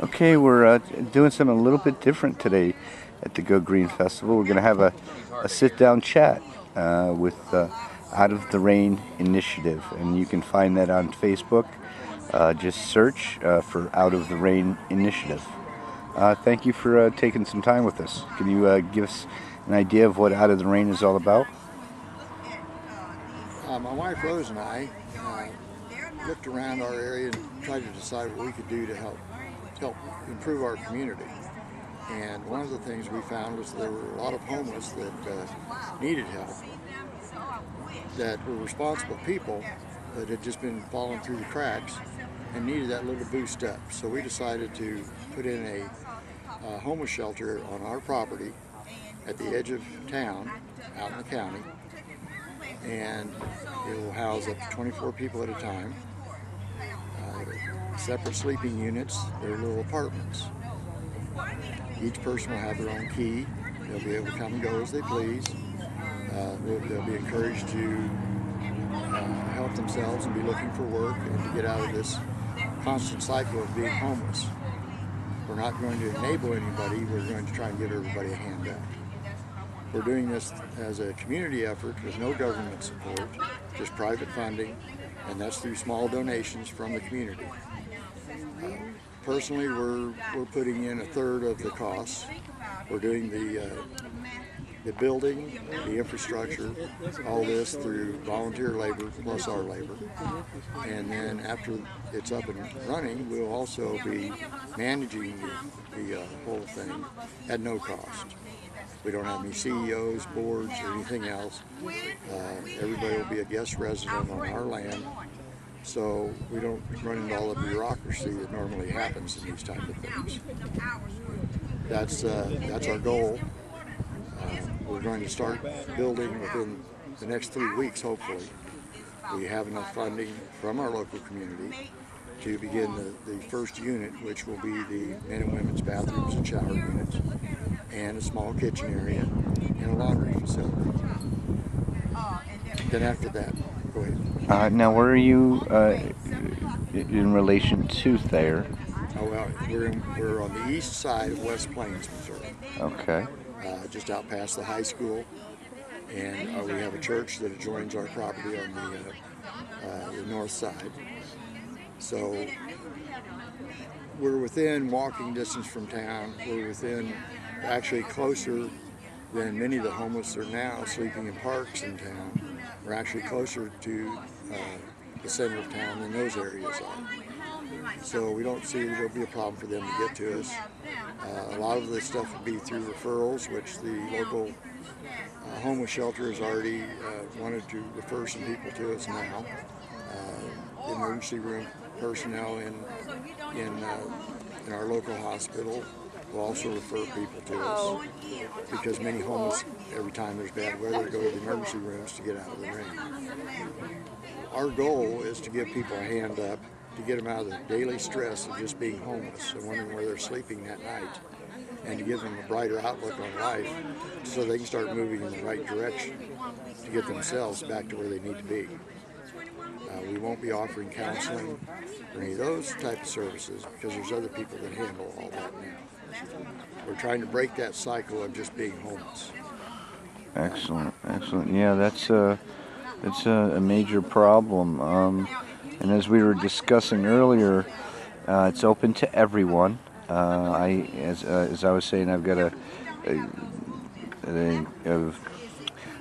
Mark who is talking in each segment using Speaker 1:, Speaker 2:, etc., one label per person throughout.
Speaker 1: Okay, we're doing something a little bit different today at the Go Green Festival. We're going to have a sit-down chat with Out of the Rain Initiative, and you can find that on Facebook. Just search for Out of the Rain Initiative. Thank you for taking some time with us. Can you give us an idea of what Out of the Rain is all about?
Speaker 2: My wife Rose and I looked around our area and tried to decide what we could do to help improve our community. And one of the things we found was there were a lot of homeless that needed help, that were responsible people, but had just been falling through the cracks and needed that little boost up. So we decided to put in a homeless shelter on our property at the edge of town, out in the county, and it will house up to 24 people at a time. Separate sleeping units, they're little apartments. Each person will have their own key. They'll be able to come and go as they please. They'll be encouraged to help themselves and be looking for work and to get out of this constant cycle of being homeless. We're not going to enable anybody, we're going to try and give everybody a hand out. We're doing this as a community effort with no government support, just private funding, and that's through small donations from the community. Personally, we're putting in a third of the costs. We're doing the building, the infrastructure, all this through volunteer labor plus our labor. And then after it's up and running, we'll also be managing the whole thing at no cost. We don't have any CEOs, boards, or anything else. Everybody will be a guest resident on our land, so we don't run into all the bureaucracy that normally happens in these type of things. That's our goal. We're going to start building within the next 3 weeks, hopefully. We have enough funding from our local community to begin the first unit, which will be the men and women's bathrooms and shower units, and a small kitchen area and a laundry facility. Then after that, go ahead.
Speaker 1: Now, where are you in relation to Thayer?
Speaker 2: Oh, well, we're on the east side of West Plains, Missouri.
Speaker 1: Okay.
Speaker 2: Just out past the high school, and we have a church that adjoins our property on the north side. So we're within walking distance from town. We're within, actually closer than many of the homeless are now sleeping in parks in town. We're actually closer to the center of town than those areas are. So we don't see there'll be a problem for them to get to us. A lot of the stuff will be through referrals, which the local homeless shelter has already wanted to refer some people to us now. The emergency room personnel in our local hospital will also refer people to us, because many homeless, every time there's bad weather, go to the emergency rooms to get out of the rain. Our goal is to give people a hand up, to get them out of the daily stress of just being homeless and wondering where they're sleeping that night, and to give them a brighter outlook on life so they can start moving in the right direction to get themselves back to where they need to be. We won't be offering counseling or any of those type of services, because there's other people that handle all that now. We're trying to break that cycle of just being homeless.
Speaker 1: Excellent, excellent. Yeah, that's a major problem. And as we were discussing earlier, it's open to everyone. As I was saying, I've got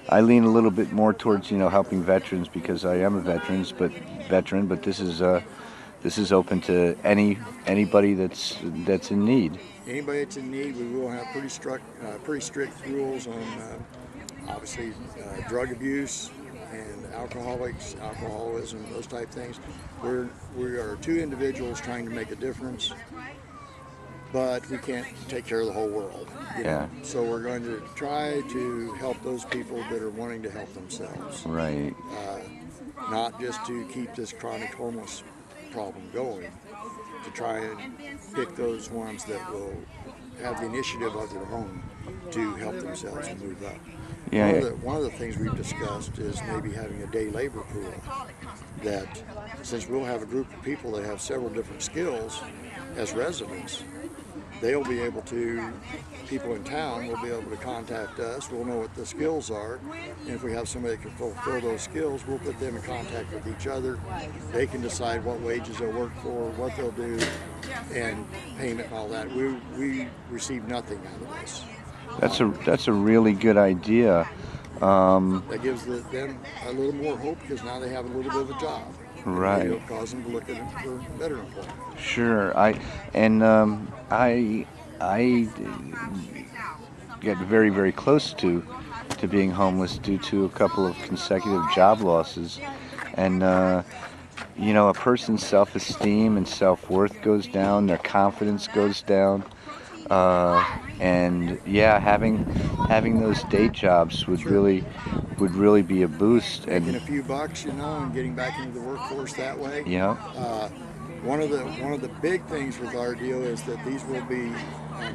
Speaker 1: I lean a little bit more towards helping veterans, because I am a veteran, but this is open to anybody that's in need.
Speaker 2: Anybody that's in need, we will have pretty strict rules on obviously drug abuse and alcoholism, those type things. We are two individuals trying to make a difference, but we can't take care of the whole world.
Speaker 1: Yeah.
Speaker 2: So we're going to try to help those people that are wanting to help themselves.
Speaker 1: Right.
Speaker 2: Not just to keep this chronic homeless problem going, to try and pick those ones that will have the initiative of their own to help themselves and move up.
Speaker 1: Yeah.
Speaker 2: One of the things we've discussed is maybe having a day labor pool, that since we'll have a group of people that have several different skills, as residents, they'll be able to, people in town will be able to contact us. We'll know what the skills are. And if we have somebody that can fulfill those skills, we'll put them in contact with each other. They can decide what wages they'll work for, what they'll do, and payment and all that. We receive nothing out of this.
Speaker 1: That's a really good idea.
Speaker 2: That gives them a little more hope because now they have a little bit of a job.
Speaker 1: Right.
Speaker 2: It'll cause them to look at it for better employment.
Speaker 1: Sure. I get very, very close to being homeless due to a couple of consecutive job losses, and you know, a person's self-esteem and self-worth goes down, their confidence goes down, and yeah, having those day jobs would really be a boost.
Speaker 2: Making
Speaker 1: And
Speaker 2: a few bucks, you know, and getting back into the workforce that way.
Speaker 1: yeah,
Speaker 2: One of the big things with our deal is that these will be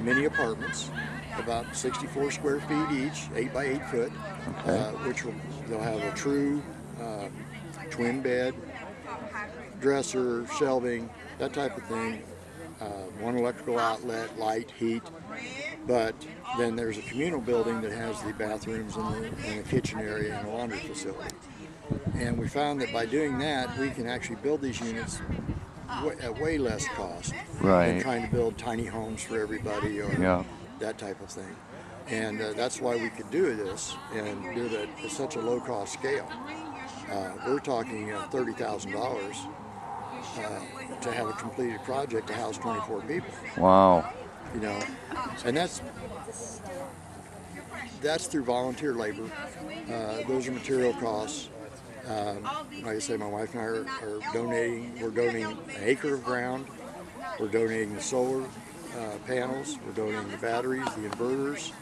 Speaker 2: mini apartments, about 64 square feet each, 8 by 8 foot,
Speaker 1: okay.
Speaker 2: which they'll have a true twin bed, dresser, shelving, that type of thing. One electrical outlet, light, heat. But then there's a communal building that has the bathrooms and the kitchen area and a laundry facility. And we found that by doing that, we can actually build these units at way less cost than trying to build tiny homes for everybody or that type of thing. And that's why we could do this and do it at such a low cost scale. We're talking $30,000 to have a completed project to house 24 people.
Speaker 1: Wow.
Speaker 2: You know, and that's through volunteer labor. Those are material costs. Like I say, my wife and I are donating. We're donating an acre of ground. We're donating the solar panels. We're donating the batteries, the inverters,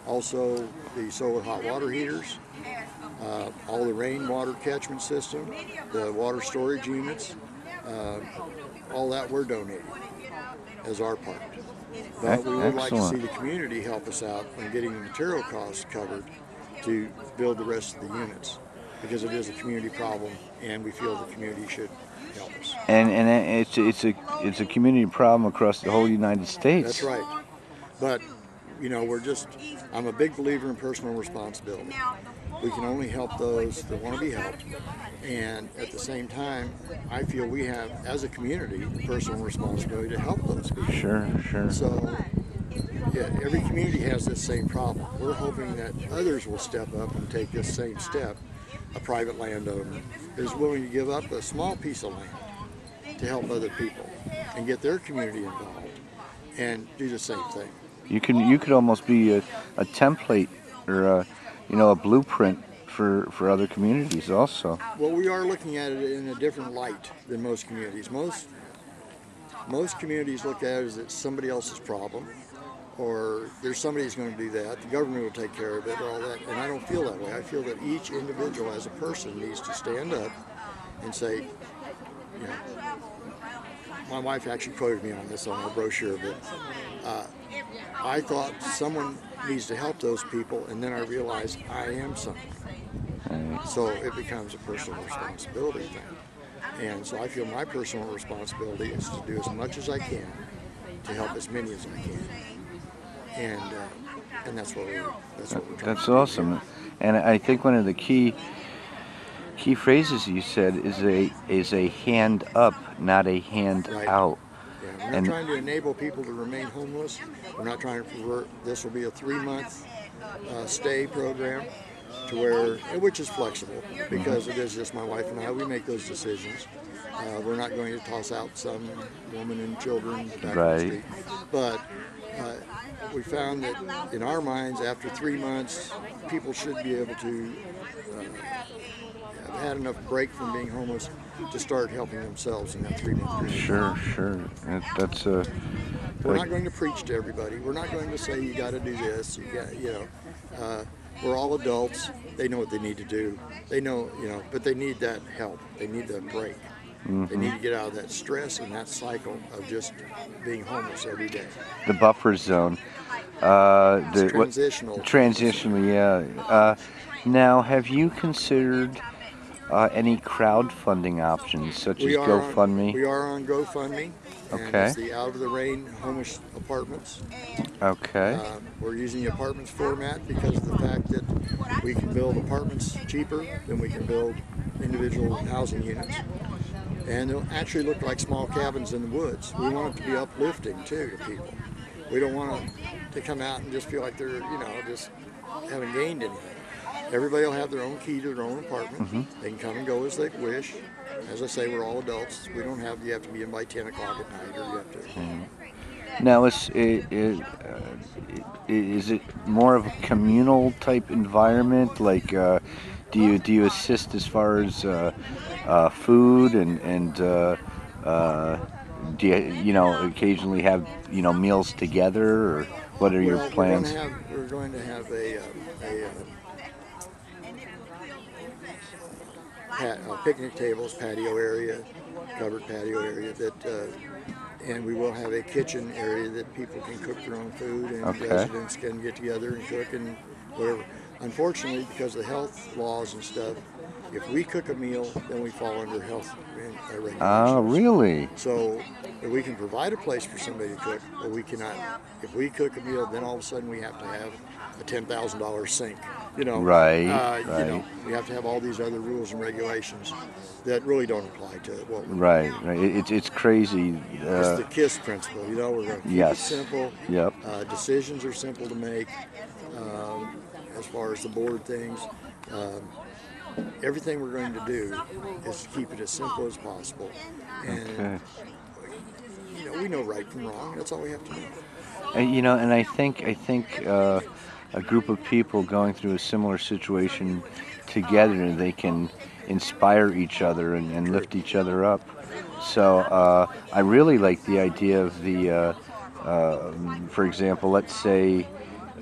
Speaker 2: also the solar hot water heaters, all the rainwater catchment system, the water storage units, all that we're donating as our part. But we would like to see the community help us out on getting the material costs covered to build the rest of the units, because it is a community problem, and we feel the community should help us.
Speaker 1: And it's a community problem across the whole United States.
Speaker 2: That's right. But you know, I'm a big believer in personal responsibility. We can only help those that want to be helped, and at the same time, I feel we have, as a community, the personal responsibility to help those people.
Speaker 1: Sure.
Speaker 2: So, yeah, every community has this same problem. We're hoping that others will step up and take this same step. A private landowner is willing to give up a small piece of land to help other people and get their community involved and do the same thing.
Speaker 1: You could almost be a template or a blueprint for other communities also.
Speaker 2: Well, we are looking at it in a different light than most communities. Most communities look at it as it's somebody else's problem, or there's somebody who's going to do that. The government will take care of it, or all that. And I don't feel that way. I feel that each individual as a person needs to stand up and say, you know, my wife actually quoted me on this on our brochure, but I thought someone needs to help those people, and then I realized I am someone. So it becomes a personal responsibility thing. And so I feel my personal responsibility is to do as much as I can to help as many as I can. And that's what we're trying
Speaker 1: That's
Speaker 2: to do.
Speaker 1: awesome. And I think one of the key phrases you said is a hand up, not a hand out.
Speaker 2: Yeah, we're not trying to enable people to remain homeless. We're not trying to. This will be a 3-month stay program, which is flexible, because it is just my wife and I. We make those decisions. We're not going to toss out some woman and children back on the street. But we found that in our minds, after 3 months, people should be able to have had enough break from being homeless to start helping themselves in that 3-month period.
Speaker 1: Sure. That's
Speaker 2: We're not going to preach to everybody. We're not going to say you got to do this. We're all adults. They know what they need to do. They know, but they need that help. They need that break. Mm-hmm. They need to get out of that stress and that cycle of just being homeless every day.
Speaker 1: The buffer zone.
Speaker 2: It's transitional.
Speaker 1: Transitional, yeah. Now, have you considered any crowdfunding options, such as
Speaker 2: We are on
Speaker 1: GoFundMe?
Speaker 2: we are on GoFundMe, and
Speaker 1: Okay.
Speaker 2: it's the Out of the Rain Homeless Apartments.
Speaker 1: Okay.
Speaker 2: We're using the apartments format because of the fact that we can build apartments cheaper than we can build individual housing units. And they'll actually look like small cabins in the woods. We want it to be uplifting too to people. We don't want them to come out and just feel like they're, just haven't gained anything. Everybody will have their own key to their own apartment. They can come and go as they wish. As I say, we're all adults. We don't have, you have to be in by 10 o'clock at night, or you have to.
Speaker 1: Now, is it more of a communal type environment? Like, do you assist as far as food and do you occasionally have meals together, or what are your
Speaker 2: Well,
Speaker 1: plans?
Speaker 2: we're going to have picnic tables, patio area, covered patio area and we will have a kitchen area that people can cook their own food, and
Speaker 1: Okay.
Speaker 2: residents can get together and cook and whatever. Unfortunately, because of the health laws and stuff, if we cook a meal, then we fall under health regulations.
Speaker 1: Oh, really?
Speaker 2: So we can provide a place for somebody to cook, but we cannot. If we cook a meal, then all of a sudden we have to have a $10,000 sink.
Speaker 1: Right, right.
Speaker 2: We have to have all these other rules and regulations that really don't apply to what we
Speaker 1: Right, right. It's crazy.
Speaker 2: It's the KISS principle. We're going to keep
Speaker 1: Yes.
Speaker 2: it simple.
Speaker 1: Yep.
Speaker 2: Decisions are simple to make. As far as the board things, everything we're going to do is to keep it as simple as possible. And
Speaker 1: Okay.
Speaker 2: we know right from wrong. That's all we have to do.
Speaker 1: And I think a group of people going through a similar situation together, they can inspire each other and lift each other up. So I really like the idea of for example, let's say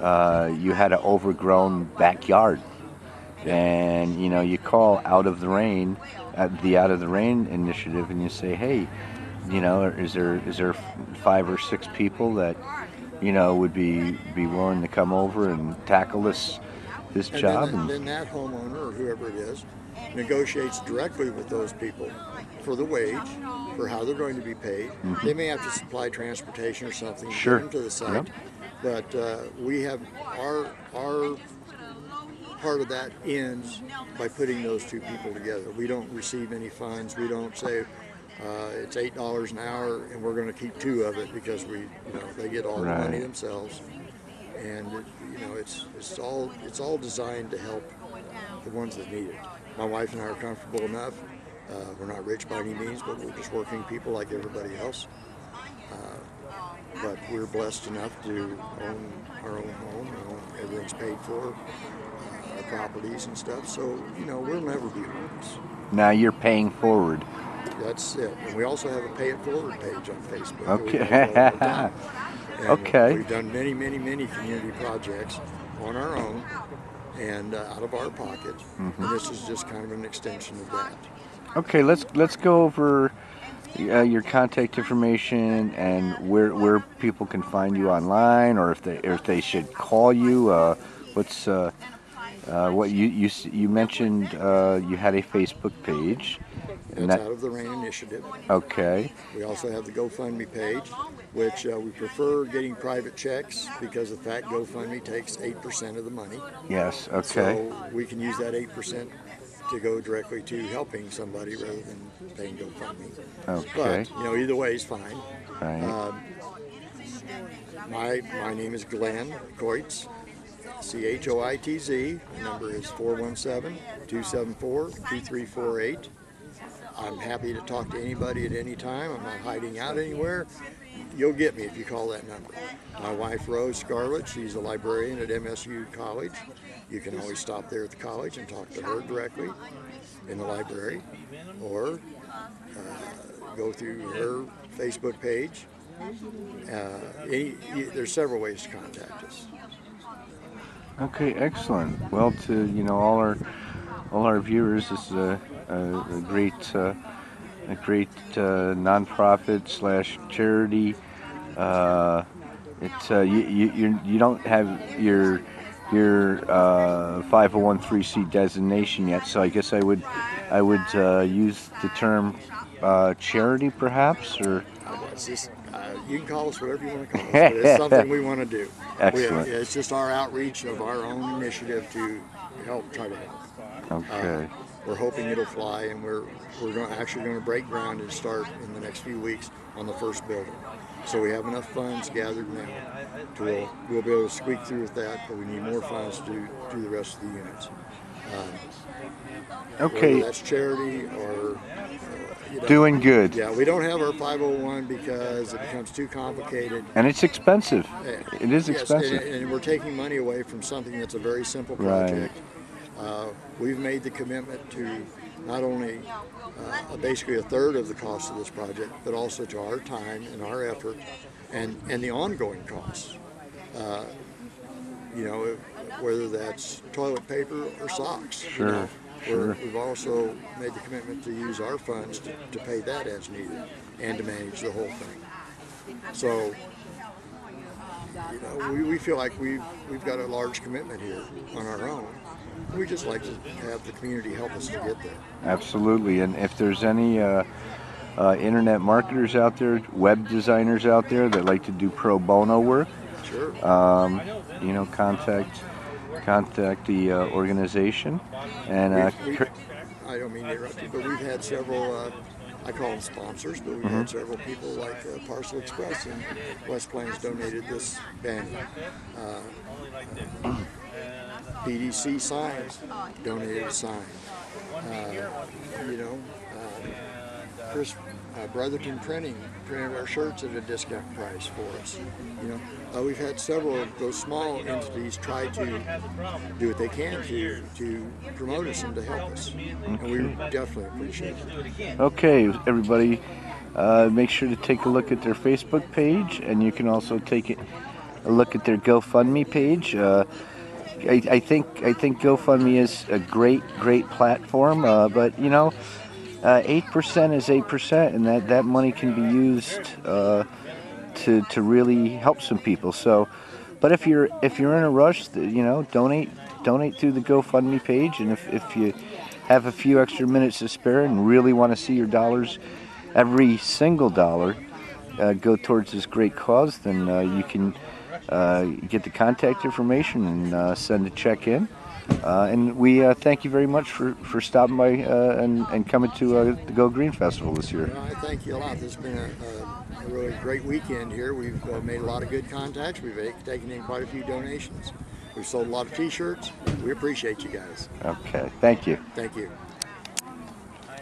Speaker 1: you had an overgrown backyard, and you call Out of the Rain, the Out of the Rain initiative, and you say, hey, is there 5 or 6 people that would be willing to come over and tackle this job?
Speaker 2: Then that homeowner or whoever it is negotiates directly with those people for the wage, for how they're going to be paid. They may have to supply transportation or something to
Speaker 1: Sure.
Speaker 2: get them to the site,
Speaker 1: Yep.
Speaker 2: but we have our part of that ends by putting those two people together. We don't receive any funds. We don't say it's $8 an hour and we're going to keep 2 of it because they get all the money
Speaker 1: Right.
Speaker 2: themselves. And it's all designed to help the ones that need it. My wife and I are comfortable enough. We're not rich by any means, but we're just working people like everybody else. But we're blessed enough to own our own home. Everything's paid for, our properties and stuff. So we'll never be homeless.
Speaker 1: Now you're paying forward.
Speaker 2: That's it. And we also have a Pay It Forward page on Facebook.
Speaker 1: Okay. Okay.
Speaker 2: We've done many, many, many community projects on our own and out of our pocket. And this is just kind of an extension of that.
Speaker 1: Okay, let's go over your contact information and where people can find you online, or if they should call you. What's what you mentioned? You had a Facebook page.
Speaker 2: That's Out of the Rain Initiative.
Speaker 1: Okay.
Speaker 2: We also have the GoFundMe page, which we prefer getting private checks because of the fact GoFundMe takes 8% of the money.
Speaker 1: Yes. Okay.
Speaker 2: So we can use that 8% to go directly to helping somebody rather than paying GoFundMe.
Speaker 1: Okay.
Speaker 2: But either way is fine.
Speaker 1: Right.
Speaker 2: My name is Glenn Coitz, Choitz. The number is 417-274-2348. I'm happy to talk to anybody at any time. I'm not hiding out anywhere. You'll get me if you call that number. My wife, Rose Scarlett, she's a librarian at MSU College. You can always stop there at the college and talk to her directly in the library, or go through her Facebook page. There's several ways to contact us.
Speaker 1: Okay, excellent. Well, to all our viewers, this is a great nonprofit / charity. You don't have your your 501(c) designation yet, so I guess I would use the term charity, perhaps, or
Speaker 2: It's just, you can call us whatever you want to call us, but it's something we want to do.
Speaker 1: excellent.
Speaker 2: It's just our outreach of our own initiative to help, try to help.
Speaker 1: Okay.
Speaker 2: We're hoping it'll fly, and we're actually going to break ground and start in the next few weeks on the first building. So we have enough funds gathered now to we'll be able to squeak through with that, but we need more funds to do the rest of the units.
Speaker 1: Okay.
Speaker 2: Whether that's charity or
Speaker 1: Doing good.
Speaker 2: Yeah, we don't have our 501 because it becomes too complicated.
Speaker 1: And it's expensive. It is
Speaker 2: Yes,
Speaker 1: expensive.
Speaker 2: and we're taking money away from something that's a very simple project.
Speaker 1: Right.
Speaker 2: We've made the commitment to not only basically a third of the cost of this project, but also to our time and our effort and the ongoing costs. Whether that's toilet paper or socks.
Speaker 1: Sure.
Speaker 2: We've also made the commitment to use our funds to pay that as needed and to manage the whole thing. So, we feel like we've got a large commitment here on our own. We just like to have the community help us to get there.
Speaker 1: Absolutely. And if there's any internet marketers out there, web designers out there that like to do pro bono work,
Speaker 2: sure.
Speaker 1: Contact the organization. And
Speaker 2: I don't mean to interrupt you, but we've had several, I call them sponsors, but we've had several people like Parcel Express in West Plains donated this banner. PDC Signs donated a sign. Chris Brotherton Printing printed our shirts at a discount price for us. We've had several of those small entities try to do what they can to promote us and to help us, and we definitely appreciate it.
Speaker 1: Okay, everybody, make sure to take a look at their Facebook page, and you can also take a look at their GoFundMe page. I think GoFundMe is a great platform, but 8% is 8%, and that money can be used to really help some people. So, but if you're in a rush, donate through the GoFundMe page, and if you have a few extra minutes to spare and really want to see your dollars, every single dollar, go towards this great cause, then you can get the contact information and send a check in. And we thank you very much for stopping by and coming to the Go Green Festival this year.
Speaker 2: I thank you a lot. This has been a really great weekend here. We've made a lot of good contacts. We've taken in quite a few donations. We've sold a lot of t-shirts. We appreciate you guys.
Speaker 1: Okay, thank you.
Speaker 2: Thank you.